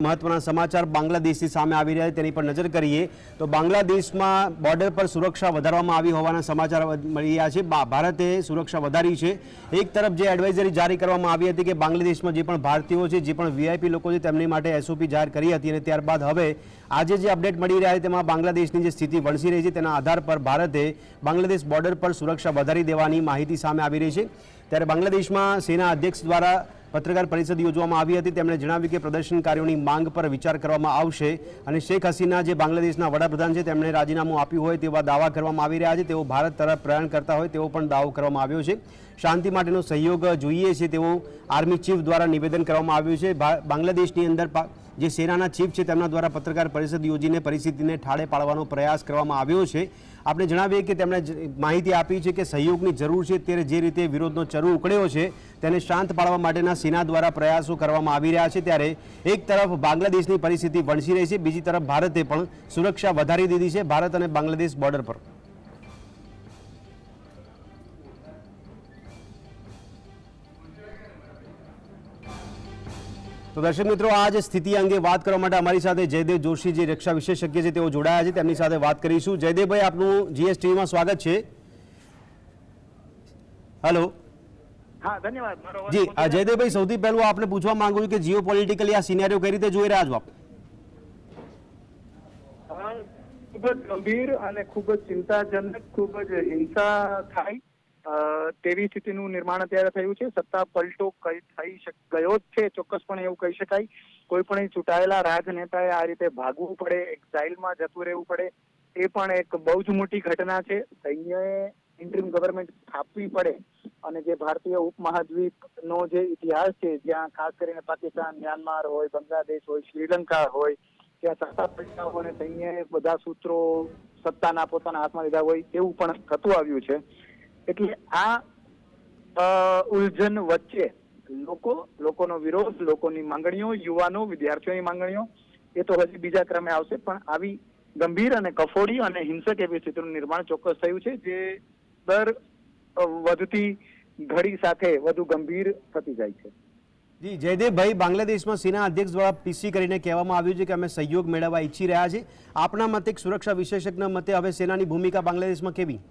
મહત્વના સમાચાર બાંગ્લાદેશથી સામે આવી રહ્યા છે તેની પર નજર કરીએ તો બાંગ્લાદેશમાં બોર્ડર પર સુરક્ષા વધારવામાં આવી હોવાના સમાચાર મળી રહ્યા છે। ભારતે સુરક્ષા વધારી છે। એક તરફ જે એડવાઇઝરી જારી કરવામાં આવી હતી કે બાંગ્લાદેશમાં જે પણ ભારતીયો છે, જે પણ વીઆઈપી લોકો છે તેમની માટે એસઓપી જાહેર કરી હતી અને ત્યારબાદ હવે આજે જે અપડેટ મળી રહ્યા છે તેમાં બાંગ્લાદેશની જે સ્થિતિ વણસી રહી છે તેના આધાર પર ભારતે બાંગ્લાદેશ બોર્ડર પર સુરક્ષા વધારી દેવાની માહિતી સામે આવી રહી છે। ત્યારે બાંગ્લાદેશમાં સેના અધ્યક્ષ દ્વારા પત્રકાર પરિષદ યોજવામાં આવી હતી। તેમણે જણાવ્યું કે પ્રદર્શનકારીઓની માંગ પર વિચાર કરવામાં આવશે અને શેખ હસીના જે બાંગ્લાદેશના વડાપ્રધાન છે તેમણે રાજીનામું આપ્યું હોય તેવા દાવા કરવામાં આવી રહ્યા છે। તેઓ ભારત તરફ પ્રયાણ કરતા હોય તેવો પણ દાવો કરવામાં આવ્યો છે। શાંતિ માટેનો સહયોગ જોઈએ છે તેવું આર્મી ચીફ દ્વારા નિવેદન કરવામાં આવ્યું છે। બાંગ્લાદેશની અંદર જે સેનાના ચીફ છે તેમના દ્વારા પત્રકાર પરિષદ યોજીને પરિસ્થિતિને ઠાળે પાડવાનો પ્રયાસ કરવામાં આવ્યો છે। આપણે જણાવીએ કે તેમણે માહિતી આપી છે કે સહયોગની જરૂર છે, ત્યારે જે રીતે વિરોધનો ચરુ ઉકળ્યો છે તેને શાંત પાડવા માટેના સેના દ્વારા પ્રયાસો કરવામાં આવી રહ્યા છે। ત્યારે એક તરફ બાંગ્લાદેશની પરિસ્થિતિ વણસી રહી છે, બીજી તરફ ભારતે પણ સુરક્ષા વધારી દીધી છે ભારત અને બાંગ્લાદેશ બોર્ડર પર। તો દર્શક મિત્રો, આ જ સ્થિતિ અંગે વાત કરવા માટે અમારી સાથે જયદેવ જોશી જે રક્ષા વિશેષજ્ઞ છે તેઓ જોડાયા છે, તેમની સાથે વાત કરીશું। જયદેવભાઈ, આપનું જીએસટીવીમાં સ્વાગત છે। હેલો। હા, ધન્યવાદ। જી જયદેવભાઈ, સૌથી પહેલું આપણે પૂછવા માંગુ છું કે જીઓ પોલિટિકલી આ સિનેરિયો કઈ રીતે જોઈ રહ્યા છો આપ? ખૂબ જ ગંભીર અને ખૂબ જ ચિંતાજનક, ખૂબ જ હિંસા થાય તેવી સ્થિતિનું નિર્માણ અત્યારે થયું છે। સત્તા પલટો થઈ ગયો જ છે, ચોક્કસપણે એવું કહી શકાય। કોઈ પણ ચૂંટાયેલા રાજનેતાએ આ રીતે ભાગવું પડે, એક્ઝાઇલમાં જતું રહેવું પડે, એ પણ એક બહુ જ મોટી ઘટના છે। સૈન્યએ ઇન્ટરિમ ગવર્મેન્ટ સ્થાપવી પડે અને જે ભારતીય ઉપમહાદ્વીપનો જે ઇતિહાસ છે, જ્યાં ખાસ કરીને પાકિસ્તાન, મ્યાનમાર હોય, બાંગ્લાદેશ હોય, શ્રીલંકા હોય, ત્યાં સત્તા પલટાઓ અને સૈન્યએ બધા સૂત્રો સત્તાના પોતાના હાથમાં લીધા હોય એવું પણ થતું આવ્યું છે। એટલે આ ઉલઝન વચ્ચે લોકોનો વિરોધ, લોકોની માંગણીઓ, યુવાનો, વિદ્યાર્થીઓની માંગણીઓ એ તો હજી બીજા ક્રમે આવશે, પણ આવી ગંભીર અને કફોડી અને હિંસક એવી સ્થિતિનું નિર્માણ ચોક્કસ થયું છે, જે દર વધતી ઘડી સાથે વધુ ગંભીર થતી જાય છે। જી જયદેવભાઈ, બાંગ્લાદેશમાં સેના અધ્યક્ષ દ્વારા પીસી કરીને કહેવામાં આવ્યું છે કે અમે સહયોગ મેળવવા ઈચ્છી રહ્યા છે। આપના મતે, સુરક્ષા વિશેષજ્ઞ મતે હવે સેનાની ભૂમિકા બાંગ્લાદેશમાં કેવી?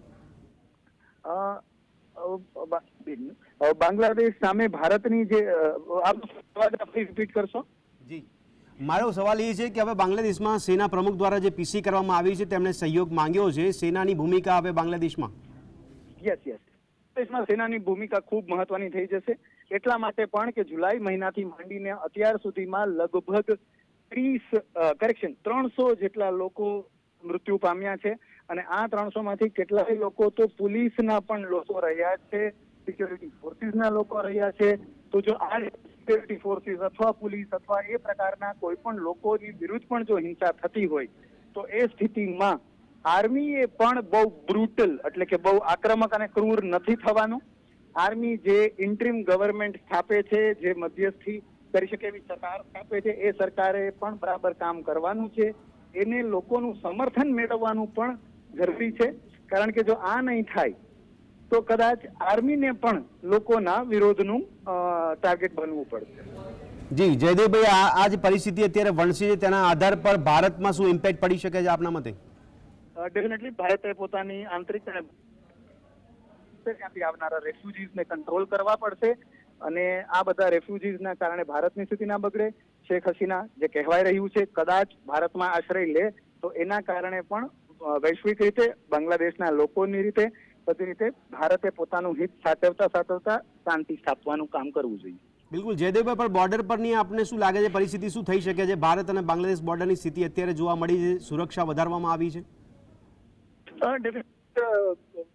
બાંગ્લાદેશ સામે ભારતની જે રિપીટ કરશો? જી, મારો સવાલ એ છે કે હવે બાંગ્લાદેશમાં સેના પ્રમુખ દ્વારા જે પીસી કરવામાં આવી છે તેમણે સહયોગ માંગ્યો છે, સેનાની ભૂમિકા હવે બાંગ્લાદેશમાં? યસ, દેશમાં સેનાની ભૂમિકા ખૂબ મહત્વની થઈ જશે। એટલા માટે પણ કે જુલાઈ મહિનાથી માંડીને અત્યાર સુધીમાં લગભગ 300 જેટલા લોકો મૃત્યુ પામ્યા છે અને આ 300 માંથી કેટલાય લોકો તો પોલીસના પણ લોકો રહ્યા છે, સિક્યોરિટી ફોર્સીસના લોકો રહ્યા છે। તો જો આ સિક્યોરિટી ફોર્સીસ અથવા પોલીસ અથવા એ પ્રકારના કોઈ પણ લોકોની વિરુદ્ધ પણ જો હિંસા થતી હોય તો એ સ્થિતિમાં આર્મીએ પણ બહુ બ્રુટલ એટલે કે બહુ આક્રમક અને ક્રૂર નથી થવાનું। આર્મી જે ઇન્ટરિમ ગવર્મેન્ટ સ્થાપે છે, જે મધ્યસ્થી કરી શકે એવી સરકાર સ્થાપે છે, એ સરકારે પણ બરાબર કામ કરવાનું છે। એને લોકોનું સમર્થન મેળવવાનું પણ જરૂરી છે, કારણ કે જો આ નહીં થાય તો કદાચ આર્મીને પણ લોકોના વિરોધનું ટાર્ગેટ બનવું પડશે। જી જયદેવભાઈ, આ જ પરિસ્થિતિ અત્યારે વણસી છે તેના આધાર પર ભારતમાં શું ઇમ્પેક્ટ પડી શકે છે આપના મતે? ડેફિનેટલી ભારતે પોતાની આંતરિક ત્યાંથી આવનારા રેફ્યુજીસને કંટ્રોલ કરવા પડશે અને આ બધા રેફ્યુજીસના કારણે ભારતની સ્થિતિ ના બગડે। શેખ હસીના જે કહેવાય રહ્યું છે કદાચ ભારતમાં આશ્રય લે તો એના કારણે પણ વૈશ્વિક રીતે, બાંગ્લાદેશના લોકોની રીતે, બધી રીતે ભારતે પોતાનું હિત સાચવતા શાંતિ સ્થાપવાનું કામ કરવું જોઈએ। બિલકુલ જયદેવભાઈ, પણ બોર્ડર પરની આપને શું લાગે છે પરિસ્થિતિ શું થઈ શકે છે? ભારત અને બાંગ્લાદેશ બોર્ડરની સ્થિતિ અત્યારે જોવા મળી છે, સુરક્ષા વધારવામાં આવી છે?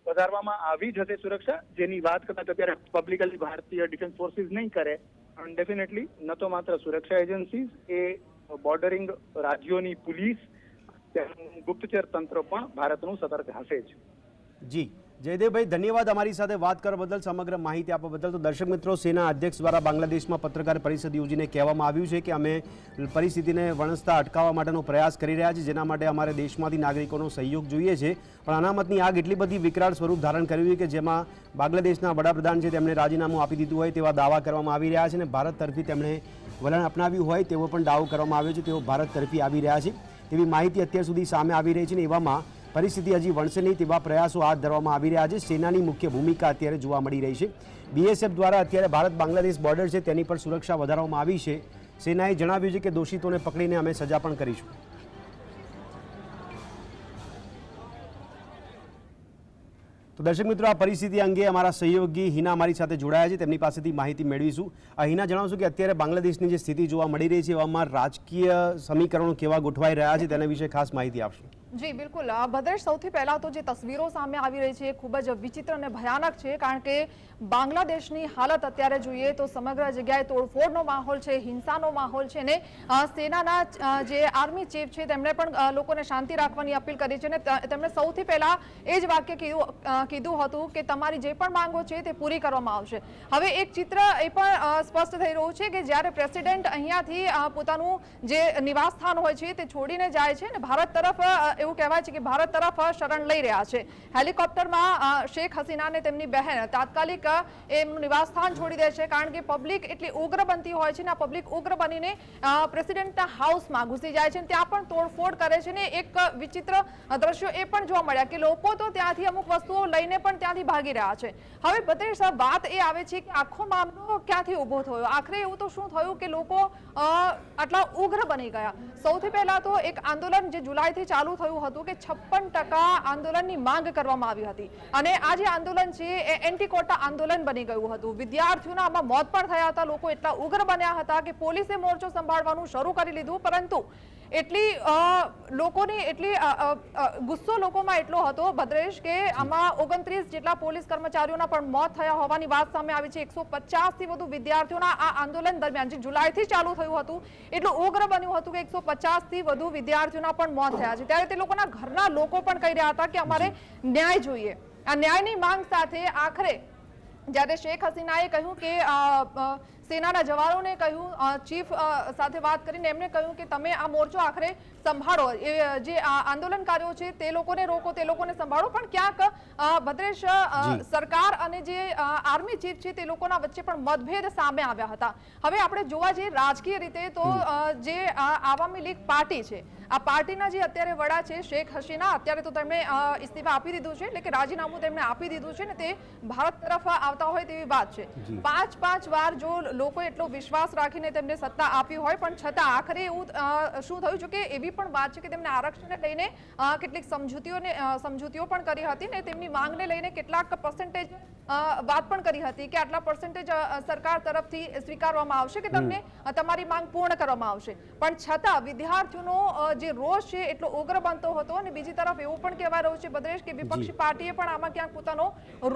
વધારવામાં આવી જશે સુરક્ષા, જેની વાત કદાચ અત્યારે પબ્લિકલી ભારતીય ડિફેન્સ ફોર્સીસ નહીં કરે, પણ ડેફિનેટલી ન તો માત્ર સુરક્ષા એજન્સીઝ, એ બોર્ડરિંગ રાજ્યોની પોલીસ, ગુપ્તચર તંત્ર પણ ભારતનું સતર્ક હશે જ। જી જયદેવભાઈ, ધન્યવાદ અમારી સાથે વાત કરવા બદલ, સમગ્ર માહિતી આપવા બદલ. તો દર્શક મિત્રો, સેના અધ્યક્ષ દ્વારા બાંગ્લાદેશમાં પત્રકાર પરિષદ યોજીને કહેવામાં આવ્યું છે કે અમે પરિસ્થિતિને વણસતા અટકાવવા માટેનો પ્રયાસ કરી રહ્યા છીએ, જેના માટે અમારે દેશમાંથી નાગરિકોનો સહયોગ જોઈએ છે. પણ અનામતની આગ એટલી બધી વિકરાળ સ્વરૂપ ધારણ કર્યું છે કે જેમાં બાંગ્લાદેશના વડાપ્રધાન છે તેમણે રાજીનામું આપી દીધું હોય તેવા દાવા કરવામાં આવી રહ્યા છે અને ભારત તરફી તેમણે વલણ અપનાવ્યું હોય તેવો પણ દાવો કરવામાં આવ્યો છે. તેઓ ભારત તરફી આવી રહ્યા છે તેવી માહિતી અત્યાર સુધી સામે આવી રહી છે ને એવામાં પરિસ્થિતિ હજી વણસે નહીં તેવા પ્રયાસો હાથ ધરવામાં આવી રહ્યા છે. સેનાની મુખ્ય ભૂમિકા અત્યારે જોવા મળી રહી છે. બીએસએફ દ્વારા અત્યારે ભારત બાંગ્લાદેશ બોર્ડર છે તેની પર સુરક્ષા વધારવામાં આવી છે. સેનાએ જણાવ્યું છે કે દોષિતોને પકડીને અમે સજા પણ કરીશું. તો દર્શક મિત્રો, આ પરિસ્થિતિ અંગે અમારા સહયોગી હિના અમારી સાથે જોડાયા છે, તેમની પાસેથી માહિતી મેળવીશું. હિના, જણાવશું કે અત્યારે બાંગ્લાદેશની જે સ્થિતિ જોવા મળી રહી છે એવામાં રાજકીય સમીકરણો કેવા ગોઠવાઈ રહ્યા છે તેના વિશે ખાસ માહિતી આપશો. જી બિલકુલ ભદ્રેશ, સૌથી પહેલા તો જે તસવીરો સામે આવી રહી છે એ ખૂબ જ વિચિત્ર અને ભયાનક છે, કારણ કે બાંગ્લાદેશની હાલત અત્યારે જોઈએ તો સમગ્ર જગ્યાએ તોડફોડનો માહોલ છે, હિંસાનો માહોલ છે ને સેનાના જે આર્મી ચીફ છે તેમણે પણ લોકોને શાંતિ રાખવાની અપીલ કરી છે ને તેમણે સૌથી પહેલા એ જ વાક્ય કીધું હતું કે તમારી જે પણ માંગો છે તે પૂરી કરવામાં આવશે. હવે એક ચિત્ર એ પણ સ્પષ્ટ થઈ રહ્યું છે કે જ્યારે પ્રેસિડેન્ટ અહીંયાથી પોતાનું જે નિવાસ સ્થાન હોય છે તે છોડીને જાય છે ને ભારત તરફ એવું કહેવાય છે કે ભારત તરફ શરણ લઈ રહ્યા છે. હેલિકોપ્ટરમાં શેખ હસીનાને તેમની બહેન તાત્કાલિક એમનું નિવાસ સ્થાન છોડી દે છે, કારણ કે પબ્લિક એટલી ઉગ્ર બનતી હોય છે ને આ પબ્લિક ઉગ્ર બનીને પ્રેસિડેન્ટના હાઉસમાં ઘૂસી જાય છે, ત્યાં પણ તોડફોડ કરે છે ને એક વિચિત્ર દ્રશ્યો એ પણ જોવા મળ્યા કે લોકો તો ત્યાંથી અમુક વસ્તુઓ લઈને પણ ત્યાંથી ભાગી રહ્યા છે. હવે ભદ્રેશ, વાત એ આવે છે કે આખો મામલો ક્યાંથી ઊભો થયો, આખરે એવું તો શું થયું કે લોકો આટલા ઉગ્ર બની ગયા. સૌથી પહેલા તો એક આંદોલન જે જુલાઈથી ચાલુ થયું હતું કે 56% આંદોલનની માંગ કરવામાં આવી હતી અને આ જે આંદોલન છે એ એન્ટી કોટા આંદોલન બની ગયું હતું. વિદ્યાર્થીઓના આમાં મોત પણ થયા હતા, લોકો એટલા ઉગ્ર બન્યા હતા કે પોલીસે મોરચો સંભાળવાનું શરૂ કરી લીધું, પરંતુ એટલી લોકોની એટલી ગુસ્સો લોકોમાં એટલો હતો ભદ્રેશ કે આમાં 29 જેટલા પોલીસ કર્મચારીઓના પણ મોત થયા હોવાની વાત સામે આવી છે. 150 થી વધુ વિદ્યાર્થીઓના આ આંદોલન દરમિયાન જે જુલાઈથી ચાલુ થયું હતું એટલું ઉગ્ર બન્યું હતું કે 150 થી વધુ વિદ્યાર્થીઓના પણ મોત થયા છે. ત્યારે તે લોકોના ઘરના લોકો પણ કહી રહ્યા હતા કે અમારે ન્યાય જોઈએ. આ ન્યાયની માંગ સાથે આખરે જ્યારે શેખ હસીનાએ કહ્યું કે સેનાના જવાનોને કહ્યું, ચીફ સાથે વાત કરીને એમને કહ્યું કે તમે આ મોરચો આખરે સંભાળો, જે આંદોલનકારીઓ છે તે લોકોને રોકો, તે લોકોને સંભાળો. પણ ક્યાંક ભદ્રેશ, સરકાર અને જે આર્મી ચીફ છે તે લોકોના વચ્ચે પણ મતભેદ સામે આવ્યા હતા. હવે આપણે જોવા જઈએ રાજકીય રીતે તો જે આવામી લીગ પાર્ટી છે, આ પાર્ટીના જે અત્યારે વડા છે શેખ હસીના, અત્યારે તો તેમણે ઇસ્તીફા આપી દીધું છે, એટલે કે રાજીનામું તેમણે આપી દીધું છે ને તે ભારત તરફ આવતા હોય તેવી વાત છે. 5 વાર જો લોકો એટલો વિશ્વાસ રાખીને તેમને સત્તા આપી હોય પણ છતાં આખરે એવું શું થયું છે કે એવી પણ વાત છે કે તેમને આરક્ષણને લઈને કેટલીક સમજૂતીઓ પણ કરી હતી ને તેમની માંગને લઈને કેટલાક પર્સન્ટેજ વાત પણ કરી હતી કે આટલા પર્સન્ટેજ સરકાર તરફથી સ્વીકારવામાં આવશે કે તમને તમારી માંગ પૂર્ણ કરવામાં આવશે. પણ છતાં વિદ્યાર્થીઓનો જે રોષ છે એટલો ઉગ્ર બનતો હતો અને બીજી તરફ એવું પણ કહેવાય રહ્યું છે ભદ્રેશ કે વિપક્ષી પાર્ટીએ પણ આમાં ક્યાંક પોતાનો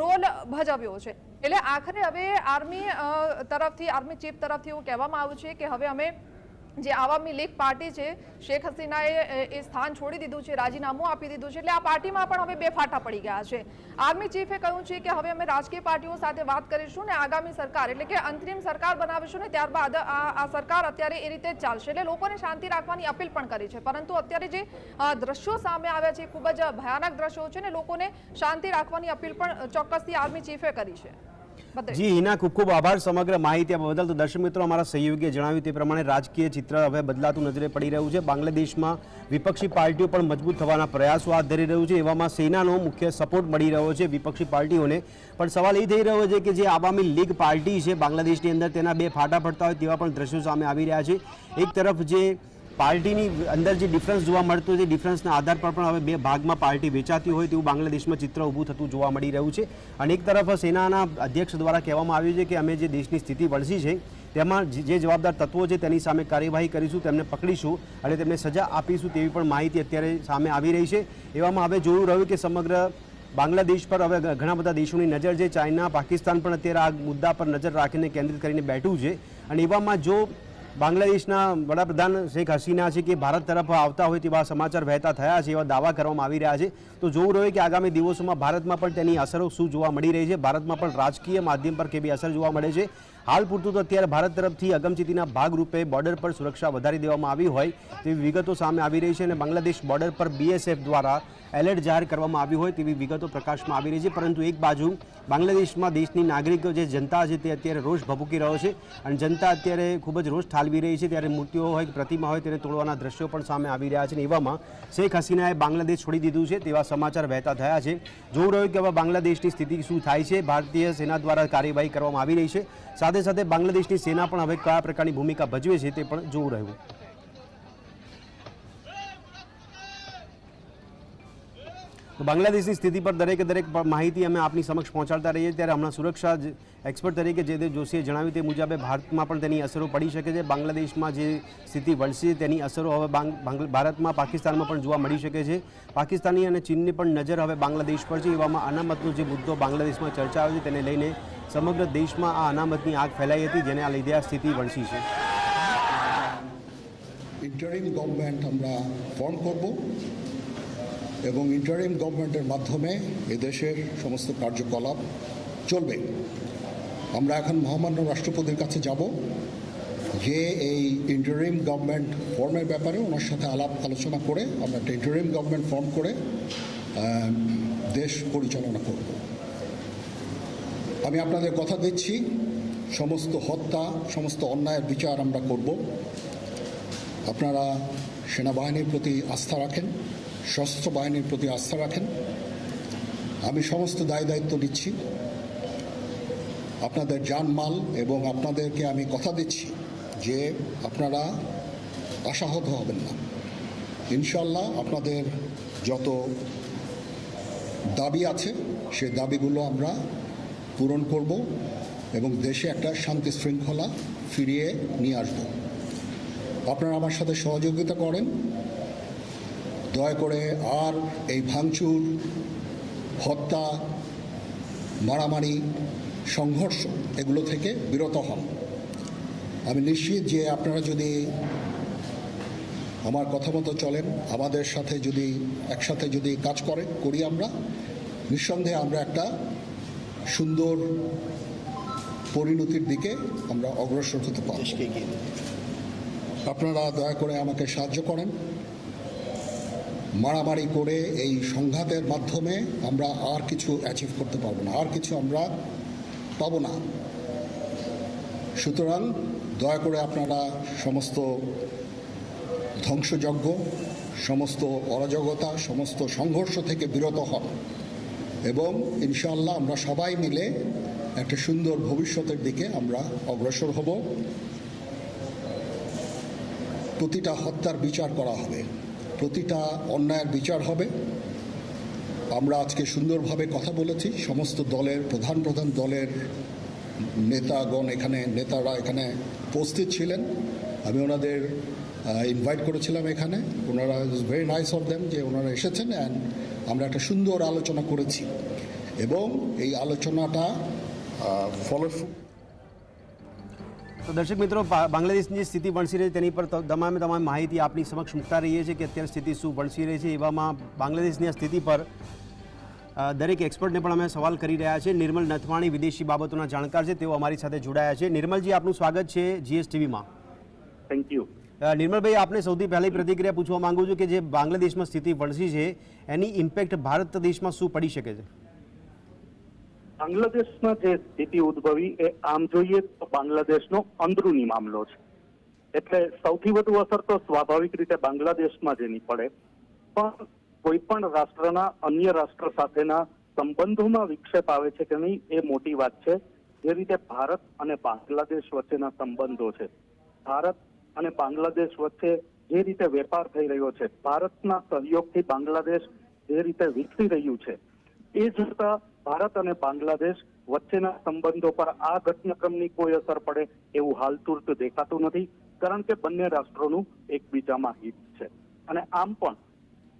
રોલ ભજવ્યો છે. એટલે આખરે હવે આર્મી તરફથી, આર્મી ચીફ તરફથી એવું કહેવામાં આવ્યું છે કે હવે અમે જે આવામી લીગ પાર્ટી છે શેખ હસીનાએ એ સ્થાન છોડી દીધું છે, રાજીનામું આપી દીધું છે, એટલે આ પાર્ટીમાં પણ હવે બે ફાટા પડી ગયા છે. આર્મી ચીફે કહ્યું છે કે હવે અમે રાજકીય પાર્ટીઓ સાથે વાત કરીશું ને આગામી સરકાર એટલે કે અંતરિમ સરકાર બનાવીશું ને ત્યારબાદ આ સરકાર અત્યારે એ રીતે જ ચાલશે. એટલે લોકોને શાંતિ રાખવાની અપીલ પણ કરી છે, પરંતુ અત્યારે જે દ્રશ્યો સામે આવ્યા છે ખૂબ જ ભયાનક દ્રશ્યો છે ને લોકોને શાંતિ રાખવાની અપીલ પણ ચોક્કસથી આર્મી ચીફે કરી છે. જી હિના, ખૂબ ખૂબ આભાર સમગ્ર માહિતી આપવા બદલ. તો દર્શક મિત્રો, અમારા સહયોગીએ જણાવ્યું તે પ્રમાણે રાજકીય ચિત્ર હવે બદલાતું નજરે પડી રહ્યું છે. બાંગ્લાદેશમાં વિપક્ષી પાર્ટીઓ પણ મજબૂત થવાના પ્રયાસો હાથ ધરી રહ્યું છે, એવામાં સેનાનો મુખ્ય સપોર્ટ મળી રહ્યો છે વિપક્ષી પાર્ટીઓને. પણ સવાલ એ થઈ રહ્યો છે કે જે આવામી લીગ પાર્ટી છે બાંગ્લાદેશની અંદર તેના બે ફાટા પડતા હોય તેવા પણ દ્રશ્યો સામે આવી રહ્યા છે. એક તરફ જે પાર્ટીની અંદર જે ડિફરન્સ જોવા મળતો હોય, ડિફરન્સના આધાર પર પણ હવે બે ભાગમાં પાર્ટી વેચાતી હોય તેવું બાંગ્લાદેશમાં ચિત્ર ઊભું થતું જોવા મળી રહ્યું છે. અને એક તરફ સેનાના અધ્યક્ષ દ્વારા કહેવામાં આવ્યું છે કે અમે જે દેશની સ્થિતિ વણસી છે તેમાં જે જવાબદાર તત્વો છે તેની સામે કાર્યવાહી કરીશું, તેમને પકડીશું અને તેમને સજા આપીશું તેવી પણ માહિતી અત્યારે સામે આવી રહી છે. એવામાં હવે જોયું રહ્યું કે સમગ્ર બાંગ્લાદેશ પર હવે ઘણા બધા દેશોની નજર છે. ચાઇના, પાકિસ્તાન પણ અત્યારે આ મુદ્દા પર નજર રાખીને કેન્દ્રિત કરીને બેઠું છે. અને એવામાં જો બાંગ્લાદેશના વડાપ્રધાન શેખ હસીના છે કે ભારત તરફ આવતા હોય તેવા સમાચાર વહેતા થયા છે, એવા દાવા કરવામાં આવી રહ્યા છે. તો જોવું રહ્યું કે આગામી દિવસોમાં ભારતમાં પણ તેની અસરો શું જોવા મળી રહી છે, ભારતમાં પણ રાજકીય માધ્યમ પર કેવી અસર જોવા મળે છે. હાલ પૂરતું તો અત્યારે ભારત તરફથી અગમચેતીના ભાગરૂપે બોર્ડર પર સુરક્ષા વધારી દેવામાં આવી હોય તેવી વિગતો સામે આવી રહી છે અને બાંગ્લાદેશ બોર્ડર પર BSF દ્વારા એલર્ટ જાહેર કરવામાં આવ્યું હોય તેવી વિગતો પ્રકાશમાં આવી રહી છે. પરંતુ એક બાજુ બાંગ્લાદેશમાં દેશની નાગરિકો જે જનતા છે તે અત્યારે રોષ ભભૂકી રહ્યો છે અને જનતા અત્યારે ખૂબ જ રોષ ઠાલવી રહી છે. ત્યારે મૂર્તિઓ હોય કે પ્રતિમા હોય તેને તોડવાના દ્રશ્યો પણ સામે આવી રહ્યા છે અને એવામાં શેખ હસીનાએ બાંગ્લાદેશ છોડી દીધું છે તેવા સમાચાર વહેતા થયા છે. જોવું રહ્યું કે હવે બાંગ્લાદેશની સ્થિતિ શું થાય છે. ભારતીય સેના દ્વારા કાર્યવાહી કરવામાં આવી રહી છે, સાથે સાથે બાંગ્લાદેશની સેના પણ હવે કયા પ્રકારની ભૂમિકા ભજવે છે તે પણ જોવું રહ્યું. તો બાંગ્લાદેશની સ્થિતિ પર દરેક માહિતી અમે આપની સમક્ષ પહોંચાડતા રહીએ. ત્યારે હમણાં સુરક્ષા એક્સપર્ટ તરીકે જયદેવ જોશીએ જણાવ્યું તે મુજબ ભારતમાં પણ તેની અસરો પડી શકે છે. બાંગ્લાદેશમાં જે સ્થિતિ વણસી તેની અસરો હવે ભારતમાં પાકિસ્તાનમાં પણ જોવા મળી શકે છે. પાકિસ્તાની અને ચીનની પણ નજર હવે બાંગ્લાદેશ પર છે. એવામાં અનામતનો જે મુદ્દો બાંગ્લાદેશમાં ચર્ચાયો છે તેને લઈને સમગ્ર દેશમાં આ અનામતની આગ ફેલાઈ હતી, જેને આ લીધે આ સ્થિતિ વણસી છે. ইন্টারিম গভর্নমেন্ট আমরা ফর্ম করব এবং ইন্টারিম গভর্নমেন্টের মাধ্যমে এদেশের সমস্ত কার্যকলাপ চলবে। আমরা এখন মহামান্য রাষ্ট্রপতির কাছে যাব, যে এই ইন্টারিম গভর্নমেন্ট ফর্মের ব্যাপারে ওনার সাথে আলাপ আলোচনা করে আমরা একটা ইন্টারিম গভর্নমেন্ট ফর্ম করে দেশ পরিচালনা করব। আমি আপনাদের কথা দিচ্ছি, সমস্ত হত্যা, সমস্ত অন্যায়ের বিচার আমরা করব। আপনারা সেনাবাহিনীর প্রতি আস্থা রাখেন, সশস্ত্র বাহিনীর প্রতি আস্থা রাখেন। আমি সমস্ত দায়িত্ব নিচ্ছি, আপনাদের জানমাল, এবং আপনাদেরকে আমি কথা দিচ্ছি যে আপনারা আশাহত হবেন না। ইনশাল্লাহ আপনাদের যত দাবি আছে সেই দাবিগুলো আমরা পূরণ করব এবং দেশে একটা শান্তি শৃঙ্খলা ফিরিয়ে নিয়ে আসব। আপনারা আমার সাথে সহযোগিতা করেন, দয়া করে আর এই ভাঙচুর, হত্যা, মারামারি, সংঘর্ষ এগুলো থেকে বিরত হন। আমি নিশ্চিত যে আপনারা যদি আমার কথা মতো চলেন, আমাদের সাথে যদি একসাথে যদি কাজ করি আমরা, নিঃসন্দেহে আমরা একটা সুন্দর পরিণতির দিকে আমরা অগ্রসর হতে পারব। আপনারা দয়া করে আমাকে সাহায্য করেন। মারামারি করে এই সংঘাতের মাধ্যমে আমরা আর কিছু অ্যাচিভ করতে পারবো না, আর কিছু আমরা পাবো না। সুতরাং দয়া করে আপনারা সমস্ত ধ্বংসযজ্ঞ, সমস্ত অরাজকতা, সমস্ত সংঘর্ষ থেকে বিরত হন এবং ইনশাআল্লাহ আমরা সবাই মিলে একটা সুন্দর ভবিষ্যতের দিকে আমরা অগ্রসর হব। প্রতিটা হত্যার বিচার করা হবে, প্রতিটা অন্যায়ের বিচার হবে। আমরা আজকে সুন্দরভাবে কথা বলেছি, সমস্ত দলের প্রধান দলের নেতারা এখানে উপস্থিত ছিলেন। আমি ওনাদের ইনভাইট করেছিলাম এখানে, ওনারা ভেরি নাইস অফ দেম যে ওনারা এসেছেন, অ্যান্ড আমরা একটা সুন্দর আলোচনা করেছি এবং এই আলোচনাটা ফলপ্রসূ। તો દર્શક મિત્રો, બાંગ્લાદેશની જે સ્થિતિ વણસી રહી તેની પર તમામ માહિતી આપની સમક્ષ મૂકતા રહીએ છીએ કે અત્યારે સ્થિતિ શું વણસી રહી છે. એવામાં બાંગ્લાદેશની આ સ્થિતિ પર દરેક એક્સપર્ટને પણ અમે સવાલ કરી રહ્યા છે. નિર્મલ નથવાણી વિદેશી બાબતોના જાણકાર છે, તેઓ અમારી સાથે જોડાયા છે. નિર્મલજી, આપનું સ્વાગત છે GSTVમાં. Thank you. નિર્મલભાઈ, આપને સૌથી પહેલી પ્રતિક્રિયા પૂછવા માંગુ છું કે જે બાંગ્લાદેશમાં સ્થિતિ વણસી છે એની ઇમ્પેક્ટ ભારત દેશમાં શું પડી શકે છે? બાંગ્લાદેશમાં જે સ્થિતિ ઉદ્ભવી એ આમ જોઈએ તો બાંગ્લાદેશનો અંદરૂની મામલો છે, એટલે સૌથી વધુ અસર તો સ્વાભાવિક રીતે બાંગ્લાદેશમાં જેની પડે, પણ કોઈ પણ રાષ્ટ્રના અન્ય રાષ્ટ્ર સાથેના સંબંધોમાં વિક્ષેપ આવે છે કે નહીં એ મોટી વાત છે. જે રીતે ભારત અને બાંગ્લાદેશ વચ્ચેના સંબંધો છે, ભારત અને બાંગ્લાદેશ વચ્ચે જે રીતે વેપાર થઈ રહ્યો છે, ભારતના સહયોગથી બાંગ્લાદેશ જે રીતે વિકસી રહ્યું છે, એ જોતા ભારત અને બાંગ્લાદેશ વચ્ચેના સંબંધો પર આ ઘટનાક્રમની કોઈ અસર પડે એવું હાલ તુર્ત દેખાતું નથી, કારણ કે બંને રાષ્ટ્રોનું એકબીજામાં હિત છે. અને આમ પણ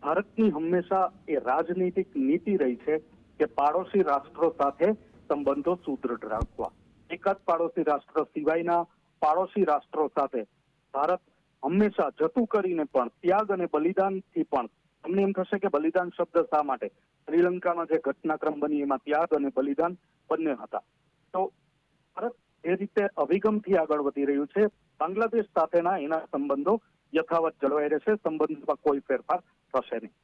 ભારતની હંમેશા એ રાજનૈતિક નીતિ રહી છે કે પાડોશી રાષ્ટ્રો સાથે સંબંધો સુદૃઢ રાખવા. એકાદ પાડોશી રાષ્ટ્ર સિવાયના પાડોશી રાષ્ટ્રો સાથે ભારત હંમેશા જતું કરીને પણ ત્યાગ અને બલિદાનથી પણ, તમને એમ થશે કે બલિદાન શબ્દ શા માટે, શ્રીલંકામાં જે ઘટનાક્રમ બની એમાં ત્યાગ અને બલિદાન બંને હતા. તો ભારત એ રીતે અભિગમથી આગળ વધી રહ્યું છે. બાંગ્લાદેશ સાથેના એના સંબંધો યથાવત જળવાઈ રહેશે, સંબંધમાં કોઈ ફેરફાર થશે નહીં.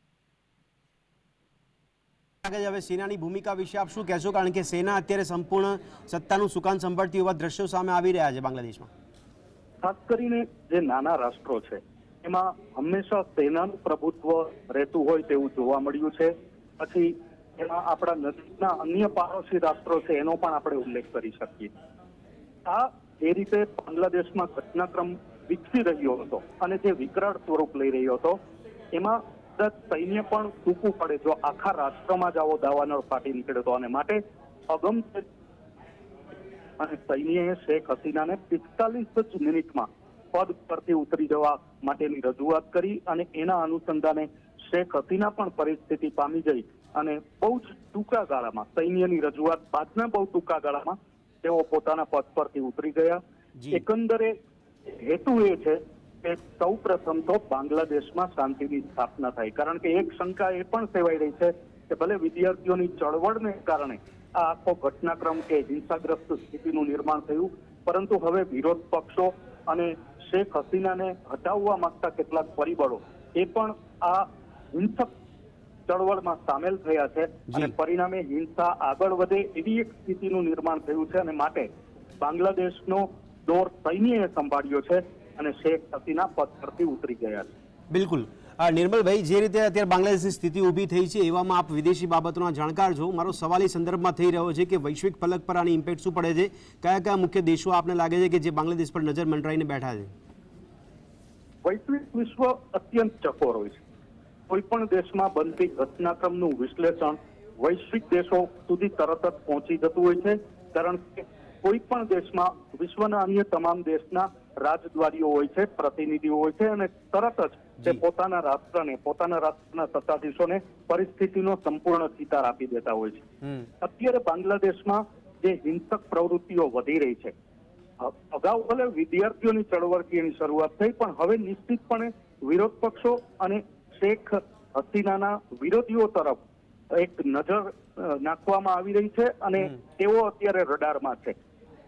હવે સેનાની ભૂમિકા વિશે આપ શું કહેશો, કારણ કે સેના અત્યારે સંપૂર્ણ સત્તાનું સુકાન સંભાળતી હોવા દ્રશ્યો સામે આવી રહ્યા છે બાંગ્લાદેશમાં? ખાસ કરીને જે નાના રાષ્ટ્રો છે એમાં હંમેશા સેનાનું પ્રભુત્વ રહેતું હોય તેવું જોવા મળ્યું છે. પછી એમાં આપણા નજીકના અન્ય પાડોશી રાષ્ટ્રો છે એનો પણ આપણે ઉલ્લેખ કરી શકીએ. આ જે રીતે બાંગ્લાદેશમાં ઘટનાક્રમ વિકસી રહ્યો હતો અને જે વિકરાળ સ્વરૂપ લઈ રહ્યો હતો એમાં સૈન્ય પણ ટૂંકું પડે જો આખા રાષ્ટ્રમાં જ આવો દાવાનળ ફાટી નીકળ્યો હતો. અને માટે અગમ અને સૈન્યએ શેખ હસીનાને 45 જ મિનિટમાં પદ પરથી ઉતરી જવા માટેની રજૂઆત કરી અને એના અનુસંધાને શેખ હસીના પણ પરિસ્થિતિ પામી ગઈ અને બહુ જ ટૂંકા ગાળામાં, સૈન્યની રજૂઆત બાદના બહુ ટૂંકા ગાળામાં તેઓ પોતાના પદ પરથી ઉતરી ગયા. એકંદરે હેતુ એ છે કે સૌ પ્રથમ તો બાંગ્લાદેશમાં શાંતિની સ્થાપના થાય, કારણ કે એક શંકા એ પણ સેવાઈ રહી છે કે ભલે વિદ્યાર્થીઓની ચળવળને કારણે આ આખો ઘટનાક્રમ કે હિંસાગ્રસ્ત સ્થિતિનું નિર્માણ થયું, પરંતુ હવે વિરોધ પક્ષો અને શેખ હસીનાને હટાવવા માંગતા કેટલાક પરિબળો એ પણ આ હિંસક ચળવળમાં સામેલ થયા છે અને પરિણામે હિંસા આગળ વધે એવી એક સ્થિતિનું નિર્માણ થયું છે. અને માટે બાંગ્લાદેશનો દોર સૈન્યએ સંભાળ્યો છે અને શેખ હસીના પદ પરથી ઉતરી ગયા છે. બિલકુલ. નિર્મલભાઈ, જે રીતે અત્યારે બાંગ્લાદેશની સ્થિતિ ઊભી થઈ છે એવામાં આપ વિદેશી બાબતોના જાણકાર છો. મારો સવાલ એ સંદર્ભમાં થઈ રહ્યો છે કે વૈશ્વિક ફલક પર આની ઇમ્પેક્ટ શું પડે છે? કયા કયા મુખ્ય દેશો આપને લાગે છે કે જે બાંગ્લાદેશ પર નજર મંડરાઈને બેઠા છે? વૈશ્વિક વિશ્વ અત્યંત ચકોર હોય છે. કોઈ પણ દેશમાં બનતી ઘટનાક્રમનું વિશ્લેષણ વૈશ્વિક દેશો સુધી તરત જ પહોંચી જતું હોય છે, કારણ કે કોઈ પણ દેશમાં વિશ્વના અન્ય તમામ દેશના રાજદ્વારીઓ હોય છે, પ્રતિનિધિઓ હોય છે અને તરત જ તે પોતાના રાષ્ટ્રના સત્તાધીશોને પરિસ્થિતિનો સંપૂર્ણ ચિતાર આપી દેતા હોય છે. અત્યારે બાંગ્લાદેશમાં જે હિંસક પ્રવૃત્તિઓ વધી રહી છે, અગાઉ ભલે વિદ્યાર્થીઓની ચળવળથી એની શરૂઆત થઈ, પણ હવે નિશ્ચિતપણે વિરોધ પક્ષો અને શેખ હસીનાના વિરોધીઓ તરફ એક નજર નાખવામાં આવી રહી છે અને તેઓ અત્યારે રડારમાં છે.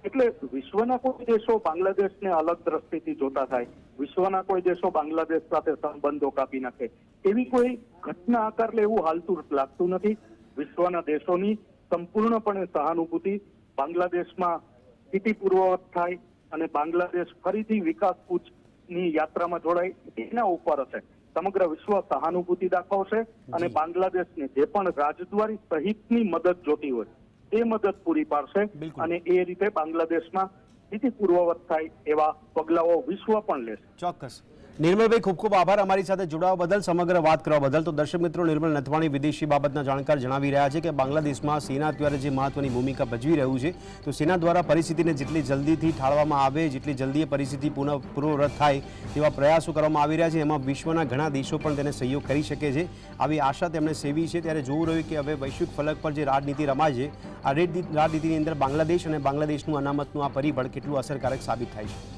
એટલે વિશ્વના કોઈ દેશો બાંગ્લાદેશને અલગ દ્રષ્ટિથી જોતા થાય, વિશ્વના કોઈ દેશો બાંગ્લાદેશ સાથે સંબંધો કાપી નાખે, એવી કોઈ ઘટના આકાર લે એવું હાલતું લાગતું નથી. વિશ્વના દેશોની સંપૂર્ણપણે સહાનુભૂતિ બાંગ્લાદેશમાં સ્થિતિ પૂર્વવત થાય અને બાંગ્લાદેશ ફરીથી વિકાસ કૂચની યાત્રામાં જોડાય એના ઉપર હશે. સમગ્ર વિશ્વ સહાનુભૂતિ દાખવશે અને બાંગ્લાદેશને જે પણ રાજદ્વારી સહિતની મદદ જોતી હોય એ મદદ પૂરી પાડશે અને એ રીતે બાંગ્લાદેશમાં સ્થિતિ પૂર્વવત થાય એવા પગલાઓ વિશ્વ પણ લેશે. ચોક્કસ. નિર્મલભાઈ, ખૂબ ખૂબ આભાર અમારી સાથે જોડાવા બદલ, સમગ્ર વાત કરવા બદલ. તો દર્શક મિત્રો, નિર્મલ નથવાણી વિદેશી બાબતના જાણકાર જણાવી રહ્યા છે કે બાંગ્લાદેશમાં સેના દ્વારા જે મહત્વની ભૂમિકા ભજવી રહ્યું છે, તો સેના દ્વારા પરિસ્થિતિને જેટલી જલ્દીથી ઠાળવામાં આવે, જેટલી જલ્દી એ પરિસ્થિતિ પૂર્વવત થાય તેવા પ્રયાસો કરવામાં આવી રહ્યા છે. એમાં વિશ્વના ઘણા દેશો પણ તેને સહયોગ કરી શકે છે, આવી આશા તેમણે સેવી છે. ત્યારે જોવું રહ્યું કે હવે વૈશ્વિક ફલક પર જે રાજનીતિ રમાય છે, આ રાજનીતિની અંદર બાંગ્લાદેશ અને બાંગ્લાદેશનું અનામતનું આ પરિબળ કેટલું અસરકારક સાબિત થાય છે.